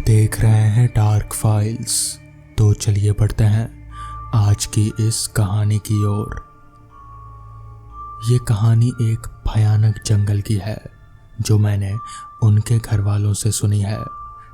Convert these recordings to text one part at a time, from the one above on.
देख रहे हैं डार्क फाइल्स। तो चलिए बढ़ते हैं आज की इस कहानी की ओर। ये कहानी एक भयानक जंगल की है जो मैंने उनके घर वालों से सुनी है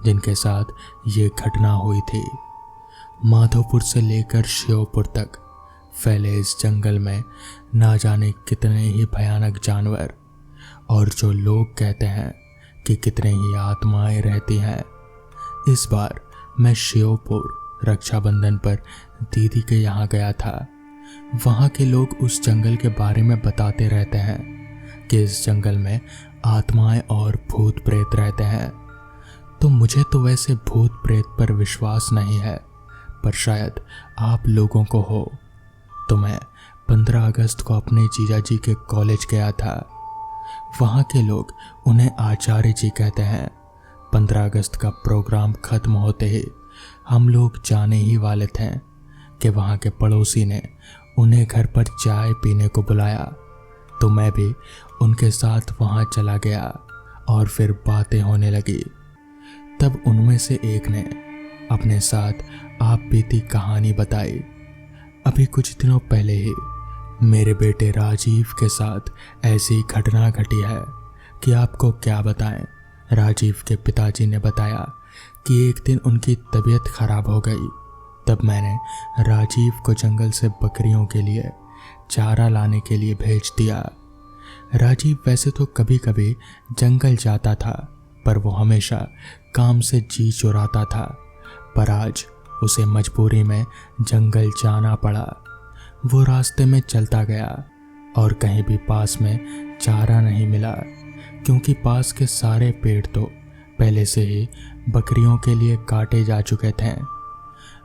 जिनके साथ ये घटना हुई थी। माधोपुर से लेकर श्योपुर तक फैले इस जंगल में ना जाने कितने ही भयानक जानवर और जो लोग कहते हैं कि कितने ही आत्माएं रहती हैं। इस बार मैं श्योपुर रक्षाबंधन पर दीदी के यहाँ गया था। वहाँ के लोग उस जंगल के बारे में बताते रहते हैं कि इस जंगल में आत्माएं और भूत प्रेत रहते हैं। तो मुझे तो वैसे भूत प्रेत पर विश्वास नहीं है, पर शायद आप लोगों को हो। तो मैं 15 अगस्त को अपने जीजा जी के कॉलेज गया था। वहाँ के लोग उन्हें आचार्य जी कहते हैं। 15 अगस्त का प्रोग्राम खत्म होते ही हम लोग जाने ही वाले थे कि वहाँ के पड़ोसी ने उन्हें घर पर चाय पीने को बुलाया। तो मैं भी उनके साथ वहाँ चला गया और फिर बातें होने लगी। तब उनमें से एक ने अपने साथ आप बीती कहानी बताई। अभी कुछ दिनों पहले ही मेरे बेटे राजीव के साथ ऐसी घटना घटी है कि आपको क्या बताएं। राजीव के पिताजी ने बताया कि एक दिन उनकी तबीयत खराब हो गई। तब मैंने राजीव को जंगल से बकरियों के लिए चारा लाने के लिए भेज दिया। राजीव वैसे तो कभी कभी जंगल जाता था, पर वो हमेशा काम से जी चुराता था। पर आज उसे मजबूरी में जंगल जाना पड़ा। वो रास्ते में चलता गया और कहीं भी पास में चारा नहीं मिला, क्योंकि पास के सारे पेड़ तो पहले से ही बकरियों के लिए काटे जा चुके थे।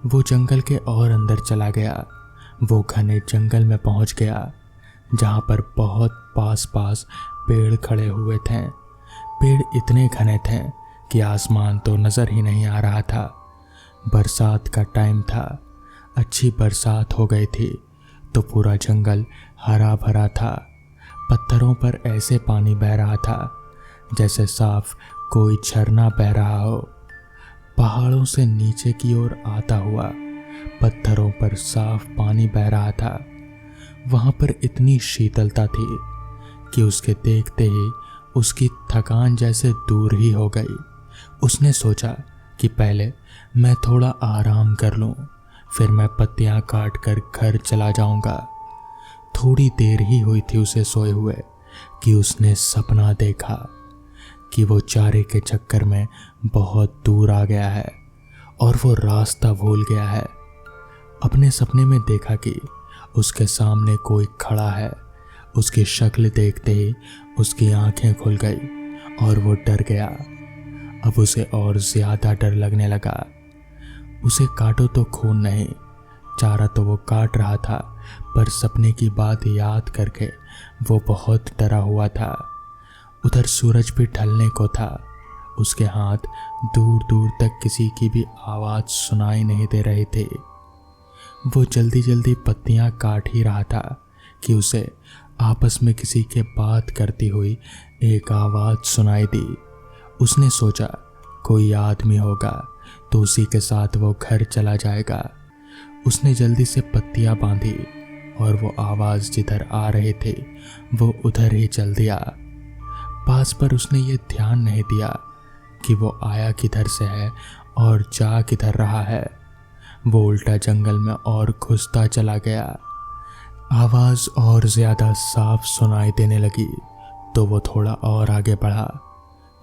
वो जंगल के और अंदर चला गया। वो घने जंगल में पहुंच गया जहां पर बहुत पास पास पेड़ खड़े हुए थे। पेड़ इतने घने थे कि आसमान तो नजर ही नहीं आ रहा था। बरसात का टाइम था। अच्छी बरसात हो गई थी तो पूरा जंगल हरा भरा था। पत्थरों पर ऐसे पानी बह रहा था जैसे साफ कोई झरना बह रहा हो। पहाड़ों से नीचे की ओर आता हुआ पत्थरों पर साफ पानी बह रहा था। वहां पर इतनी शीतलता थी कि उसके देखते ही उसकी थकान जैसे दूर ही हो गई। उसने सोचा कि पहले मैं थोड़ा आराम कर लूं, फिर मैं पत्तियां काट कर घर चला जाऊंगा। थोड़ी देर ही हुई थी उसे सोए हुए कि उसने सपना देखा कि वो चारे के चक्कर में बहुत दूर आ गया है और वो रास्ता भूल गया है। अपने सपने में देखा कि उसके सामने कोई खड़ा है। उसकी शक्ल देखते ही उसकी आंखें खुल गई और वो डर गया। अब उसे और ज्यादा डर लगने लगा। उसे काटो तो खून नहीं, चारा तो वो काट रहा था, पर सपने की बात याद करके वो बहुत डरा हुआ था। उधर सूरज भी ढलने को था। उसके हाथ दूर दूर तक किसी की भी आवाज़ सुनाई नहीं दे रही थी। वो जल्दी जल्दी पत्तियां काट ही रहा था कि उसे आपस में किसी के बात करती हुई एक आवाज़ सुनाई दी। उसने सोचा कोई आदमी होगा तो उसी के साथ वो घर चला जाएगा। उसने जल्दी से पत्तियां बांधी और वो आवाज़ जिधर आ रही थी वो उधर ही चल दिया। पास पर उसने ये ध्यान नहीं दिया कि वो आया किधर से है और जा किधर रहा है। वो उल्टा जंगल में और घुसता चला गया। आवाज़ और ज़्यादा साफ सुनाई देने लगी तो वो थोड़ा और आगे बढ़ा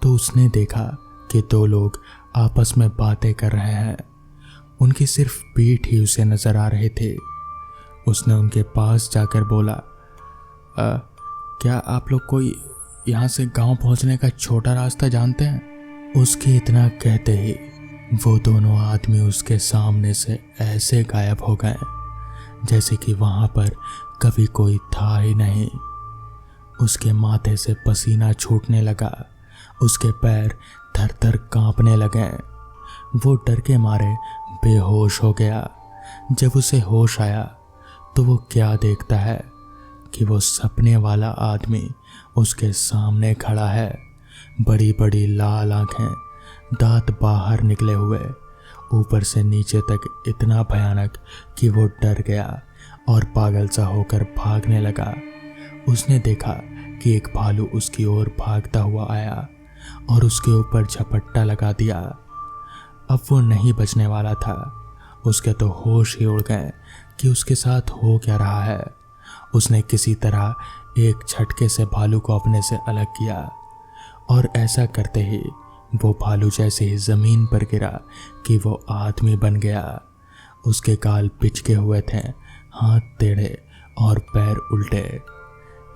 तो उसने देखा कि 2 लोग आपस में बातें कर रहे हैं। उनकी सिर्फ पीठ ही उसे नजर आ रहे थे। उसने उनके पास जाकर बोला, क्या आप लोग कोई यहाँ से गांव पहुँचने का छोटा रास्ता जानते हैं? उसके इतना कहते ही वो दोनों आदमी उसके सामने से ऐसे गायब हो गए जैसे कि वहाँ पर कभी कोई था ही नहीं। उसके माथे से पसीना छूटने लगा। उसके पैर थर थर कांपने लगे। वो डर के मारे बेहोश हो गया। जब उसे होश आया तो वो क्या देखता है कि वो सपने वाला आदमी उसके सामने खड़ा है। बड़ी बड़ी लाल आंखें, दांत बाहर निकले हुए, ऊपर से नीचे तक इतना भयानक कि वो डर गया और पागल सा होकर भागने लगा। उसने देखा कि एक भालू उसकी ओर भागता हुआ आया और उसके ऊपर झपट्टा लगा दिया। अब वो नहीं बचने वाला था। उसके तो होश ही उड़ गए कि उसके साथ हो क्या रहा है। उसने किसी तरह एक झटके से भालू को अपने से अलग किया और ऐसा करते ही वो भालू जैसे ही जमीन पर गिरा कि वो आदमी बन गया। उसके गाल पिचके हुए थे, हाथ टेढ़े और पैर उल्टे।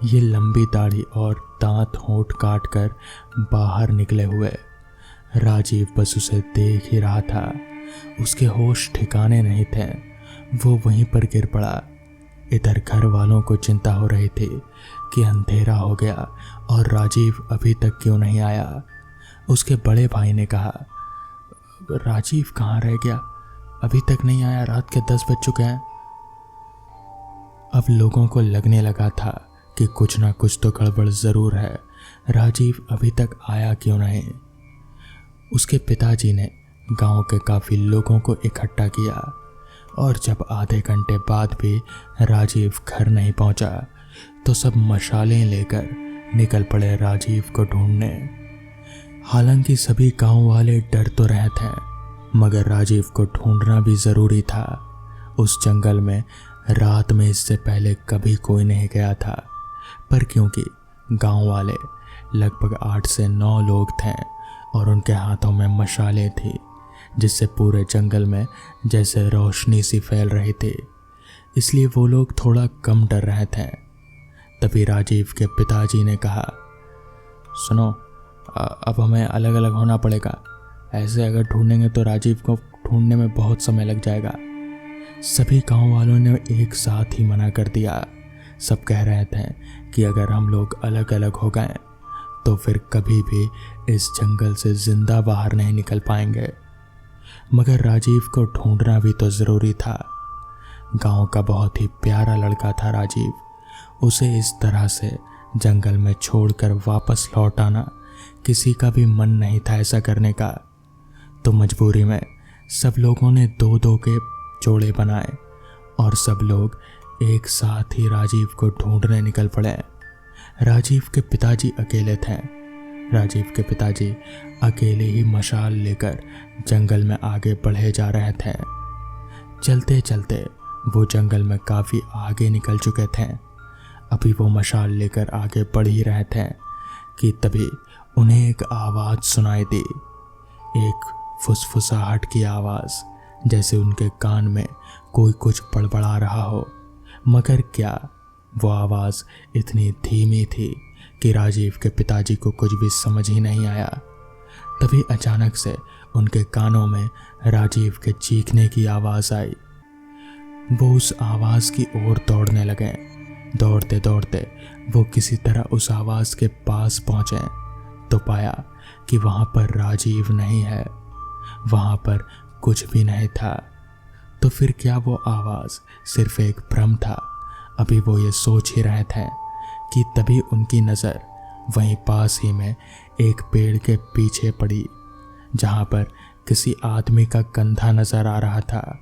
ये लंबी दाढ़ी और दांत होंठ काट कर बाहर निकले हुए। राजीव बस उसे देख ही रहा था। उसके होश ठिकाने नहीं थे। वो वहीं पर गिर पड़ा। इधर घर वालों को चिंता हो रही थी कि अंधेरा हो गया और राजीव अभी तक क्यों नहीं आया। उसके बड़े भाई ने कहा, राजीव कहाँ रह गया, अभी तक नहीं आया, रात के 10 बज चुके हैं। अब लोगों को लगने लगा था कि कुछ ना कुछ तो गड़बड़ जरूर है। राजीव अभी तक आया क्यों नहीं। उसके पिताजी ने गांव के काफी लोगों को इकट्ठा किया और जब आधे घंटे बाद भी राजीव घर नहीं पहुंचा तो सब मशालें लेकर निकल पड़े राजीव को ढूंढने। हालांकि सभी गांव वाले डर तो रहे थे, मगर राजीव को ढूंढना भी जरूरी था। उस जंगल में रात में इससे पहले कभी कोई नहीं गया था, पर क्योंकि गांव वाले लगभग 8 से 9 लोग थे और उनके हाथों में मशालें थी जिससे पूरे जंगल में जैसे रोशनी सी फैल रही थी, इसलिए वो लोग थोड़ा कम डर रहे थे। तभी राजीव के पिताजी ने कहा, सुनो, अब हमें अलग अलग होना पड़ेगा। ऐसे अगर ढूंढेंगे तो राजीव को ढूंढने में बहुत समय लग जाएगा। सभी गांव वालों ने एक साथ ही मना कर दिया। सब कह रहे थे कि अगर हम लोग अलग अलग हो गए तो फिर कभी भी इस जंगल से जिंदा बाहर नहीं निकल पाएंगे। मगर राजीव को ढूंढना भी तो जरूरी था। गांव का बहुत ही प्यारा लड़का था राजीव। उसे इस तरह से जंगल में छोड़कर वापस लौट आना किसी का भी मन नहीं था ऐसा करने का। तो मजबूरी में सब लोगों ने 2-2 के जोड़े बनाए और सब लोग एक साथ ही राजीव को ढूंढने निकल पड़े। राजीव के पिताजी अकेले थे। राजीव के पिताजी अकेले ही मशाल लेकर जंगल में आगे बढ़े जा रहे थे। चलते चलते वो जंगल में काफ़ी आगे निकल चुके थे। अभी वो मशाल लेकर आगे बढ़ ही रहे थे कि तभी उन्हें एक आवाज़ सुनाई दी। एक फुसफुसाहट की आवाज़, जैसे उनके कान में कोई कुछ बड़बड़ा रहा हो। मगर क्या वो आवाज़ इतनी धीमी थी कि राजीव के पिताजी को कुछ भी समझ ही नहीं आया। तभी अचानक से उनके कानों में राजीव के चीखने की आवाज़ आई। वो उस आवाज़ की ओर दौड़ने लगे। दौड़ते दौड़ते वो किसी तरह उस आवाज़ के पास पहुँचे तो पाया कि वहाँ पर राजीव नहीं है, वहाँ पर कुछ भी नहीं था। तो फिर क्या वो आवाज़ सिर्फ एक भ्रम था? अभी वो ये सोच ही रहे थे कि तभी उनकी नज़र वहीं पास ही में एक पेड़ के पीछे पड़ी, जहाँ पर किसी आदमी का कंधा नज़र आ रहा था।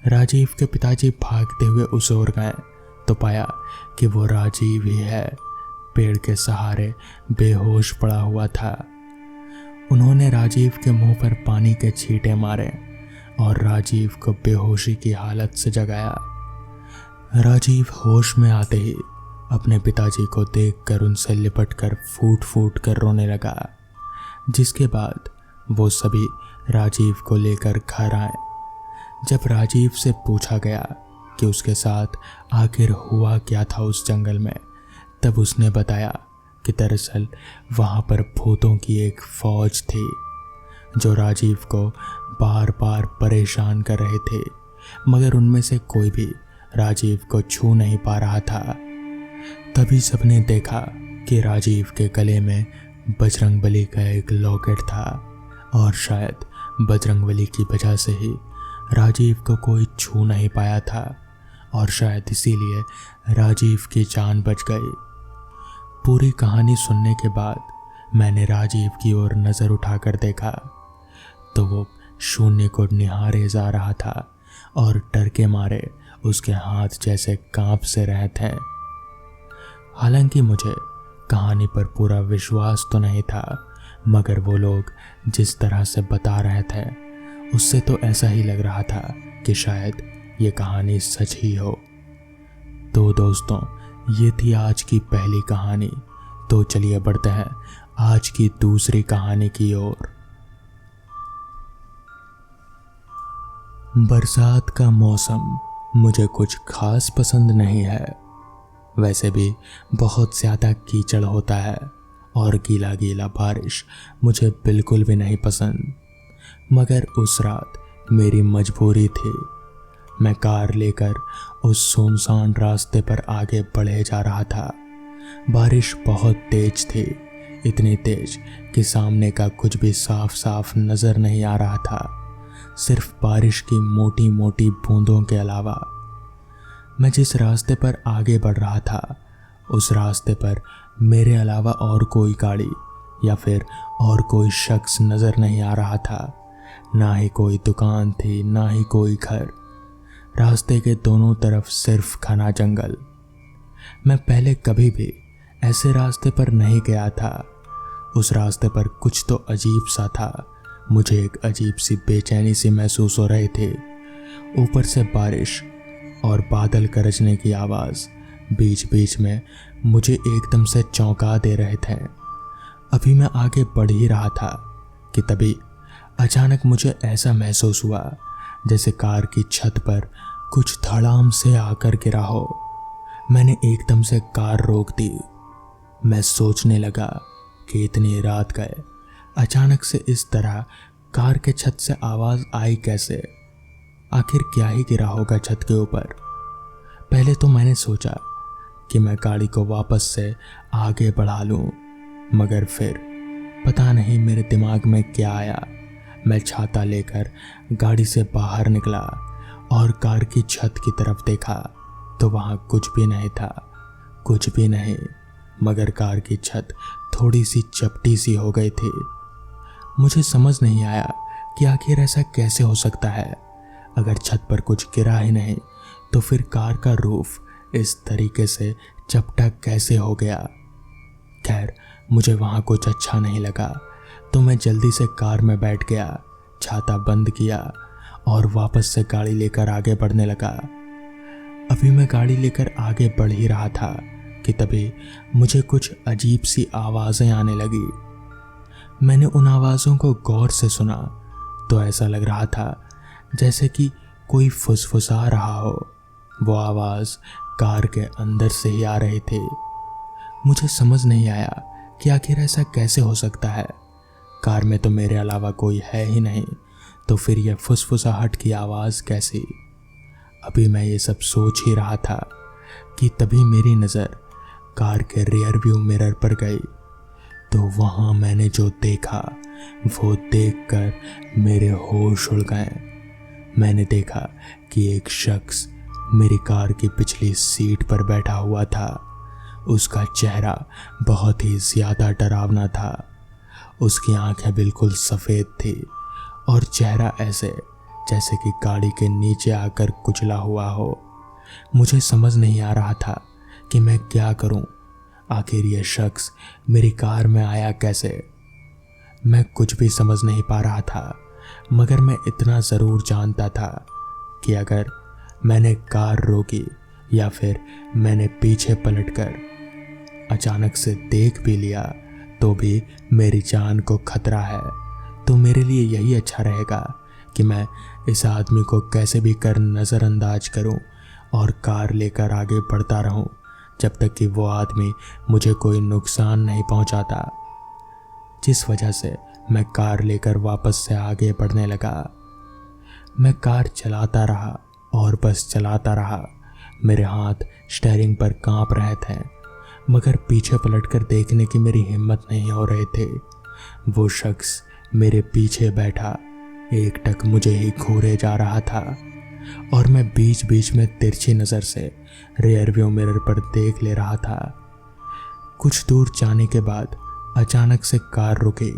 राजीव के पिताजी भागते हुए उस ओर गए तो पाया कि वो राजीव ही है, पेड़ के सहारे बेहोश पड़ा हुआ था। उन्होंने राजीव के मुंह पर पानी के छींटे मारे और राजीव को बेहोशी की हालत से जगाया। राजीव होश में आते ही अपने पिताजी को देखकर उनसे लिपटकर फूट फूट कर रोने लगा, जिसके बाद वो सभी राजीव को लेकर घर आए। जब राजीव से पूछा गया कि उसके साथ आखिर हुआ क्या था उस जंगल में, तब उसने बताया कि दरअसल वहाँ पर भूतों की एक फौज थी जो राजीव को बार बार परेशान कर रहे थे, मगर उनमें से कोई भी राजीव को छू नहीं पा रहा था। तभी सबने देखा कि राजीव के गले में बजरंगबली का एक लॉकेट था और शायद बजरंगबली की वजह से ही राजीव को कोई छू नहीं पाया था और शायद इसीलिए राजीव की जान बच गई। पूरी कहानी सुनने के बाद मैंने राजीव की ओर नज़र उठाकर देखा तो वो शून्य को निहारे जा रहा था और डर के मारे उसके हाथ जैसे कांप से रहे थे। हालांकि मुझे कहानी पर पूरा विश्वास तो नहीं था, मगर वो लोग जिस तरह से बता रहे थे उससे तो ऐसा ही लग रहा था कि शायद ये कहानी सच ही हो। तो दोस्तों, ये थी आज की पहली कहानी। तो चलिए बढ़ते हैं आज की दूसरी कहानी की ओर। बरसात का मौसम मुझे कुछ खास पसंद नहीं है। वैसे भी बहुत ज़्यादा कीचड़ होता है और गीला गीला बारिश मुझे बिल्कुल भी नहीं पसंद। मगर उस रात मेरी मजबूरी थी। मैं कार लेकर उस सुनसान रास्ते पर आगे बढ़े जा रहा था। बारिश बहुत तेज थी, इतनी तेज कि सामने का कुछ भी साफ साफ नजर नहीं आ रहा था, सिर्फ बारिश की मोटी मोटी बूंदों के अलावा। मैं जिस रास्ते पर आगे बढ़ रहा था उस रास्ते पर मेरे अलावा और कोई गाड़ी या फिर और कोई शख्स नजर नहीं आ रहा था। ना ही कोई दुकान थी, ना ही कोई घर। रास्ते के दोनों तरफ सिर्फ घना जंगल। मैं पहले कभी भी ऐसे रास्ते पर नहीं गया था। उस रास्ते पर कुछ तो अजीब सा था। मुझे एक अजीब सी बेचैनी सी महसूस हो रही थी। ऊपर से बारिश और बादल गरजने की आवाज़ बीच बीच में मुझे एकदम से चौंका दे रहे थे। अभी मैं आगे बढ़ ही रहा था कि तभी अचानक मुझे ऐसा महसूस हुआ जैसे कार की छत पर कुछ धड़ाम से आकर गिरा हो। मैंने एकदम से कार रोक दी। मैं सोचने लगा कि इतनी रात गए, अचानक से इस तरह कार के छत से आवाज़ आई कैसे? आखिर क्या ही गिरा होगा छत के ऊपर? पहले तो मैंने सोचा कि मैं गाड़ी को वापस से आगे बढ़ा लूं, मगर फिर पता नहीं मेरे दिमाग में क्या आया। मैं छाता लेकर गाड़ी से बाहर निकला और कार की छत की तरफ देखा तो वहाँ कुछ भी नहीं था, कुछ भी नहीं। मगर कार की छत थोड़ी सी चपटी सी हो गई थी। मुझे समझ नहीं आया कि आखिर ऐसा कैसे हो सकता है। अगर छत पर कुछ गिरा ही नहीं तो फिर कार का रूफ इस तरीके से चपटा कैसे हो गया? खैर, मुझे वहाँ कुछ अच्छा नहीं लगा तो मैं जल्दी से कार में बैठ गया, छाता बंद किया और वापस से गाड़ी लेकर आगे बढ़ने लगा। अभी मैं गाड़ी लेकर आगे बढ़ ही रहा था कि तभी मुझे कुछ अजीब सी आवाज़ें आने लगी। मैंने उन आवाज़ों को गौर से सुना तो ऐसा लग रहा था जैसे कि कोई फुसफुसा रहा हो। वो आवाज़ कार के अंदर से ही आ रही थी। मुझे समझ नहीं आया कि आखिर ऐसा कैसे हो सकता है। कार में तो मेरे अलावा कोई है ही नहीं, तो फिर यह फुसफुसाहट की आवाज़ कैसी? अभी मैं ये सब सोच ही रहा था कि तभी मेरी नज़र कार के रियर व्यू मिरर पर गई। तो वहाँ मैंने जो देखा वो देखकर मेरे होश उड़ गए। मैंने देखा कि एक शख्स मेरी कार की पिछली सीट पर बैठा हुआ था। उसका चेहरा बहुत ही ज़्यादा डरावना था। उसकी आंखें बिल्कुल सफ़ेद थी और चेहरा ऐसे जैसे कि गाड़ी के नीचे आकर कुचला हुआ हो। मुझे समझ नहीं आ रहा था कि मैं क्या करूं। आखिर यह शख्स मेरी कार में आया कैसे? मैं कुछ भी समझ नहीं पा रहा था, मगर मैं इतना ज़रूर जानता था कि अगर मैंने कार रोकी या फिर मैंने पीछे पलटकर अचानक से देख भी लिया तो भी मेरी जान को खतरा है। तो मेरे लिए यही अच्छा रहेगा कि मैं इस आदमी को कैसे भी कर नज़रअंदाज करूं और कार लेकर आगे बढ़ता रहूं जब तक कि वो आदमी मुझे कोई नुकसान नहीं पहुंचाता। जिस वजह से मैं कार लेकर वापस से आगे बढ़ने लगा। मैं कार चलाता रहा और बस चलाता रहा। मेरे हाथ स्टीयरिंग पर कांप रहे थे, मगर पीछे पलटकर देखने की मेरी हिम्मत नहीं हो रही थी। वो शख्स मेरे पीछे बैठा एकटक मुझे ही घूरे जा रहा था और मैं बीच बीच में तिरछी नज़र से रियर व्यू मिरर पर देख ले रहा था। कुछ दूर जाने के बाद अचानक से कार रुकी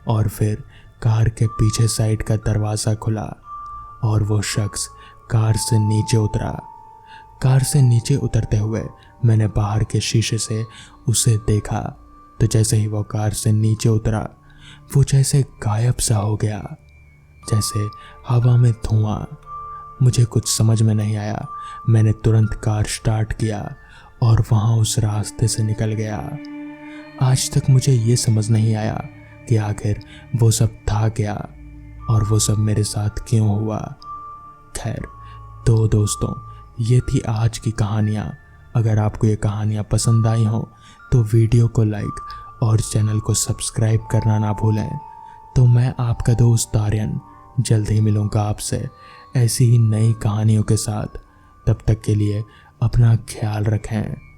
और फिर कार के पीछे साइड का दरवाज़ा खुला और वो शख्स कार से नीचे उतरा। कार से नीचे उतरते हुए मैंने बाहर के शीशे से उसे देखा, तो जैसे ही वो कार से नीचे उतरा वो जैसे गायब सा हो गया, जैसे हवा में धुआं। मुझे कुछ समझ में नहीं आया। मैंने तुरंत कार स्टार्ट किया और वहाँ उस रास्ते से निकल गया। आज तक मुझे ये समझ नहीं आया कि आखिर वो सब था क्या और वो सब मेरे साथ क्यों हुआ। खैर, तो दोस्तों, ये थी आज की कहानियाँ। अगर आपको ये कहानियाँ पसंद आई हों तो वीडियो को लाइक और चैनल को सब्सक्राइब करना ना भूलें। तो मैं आपका दोस्त आर्यन जल्द ही मिलूँगा आपसे ऐसी ही नई कहानियों के साथ। तब तक के लिए अपना ख्याल रखें।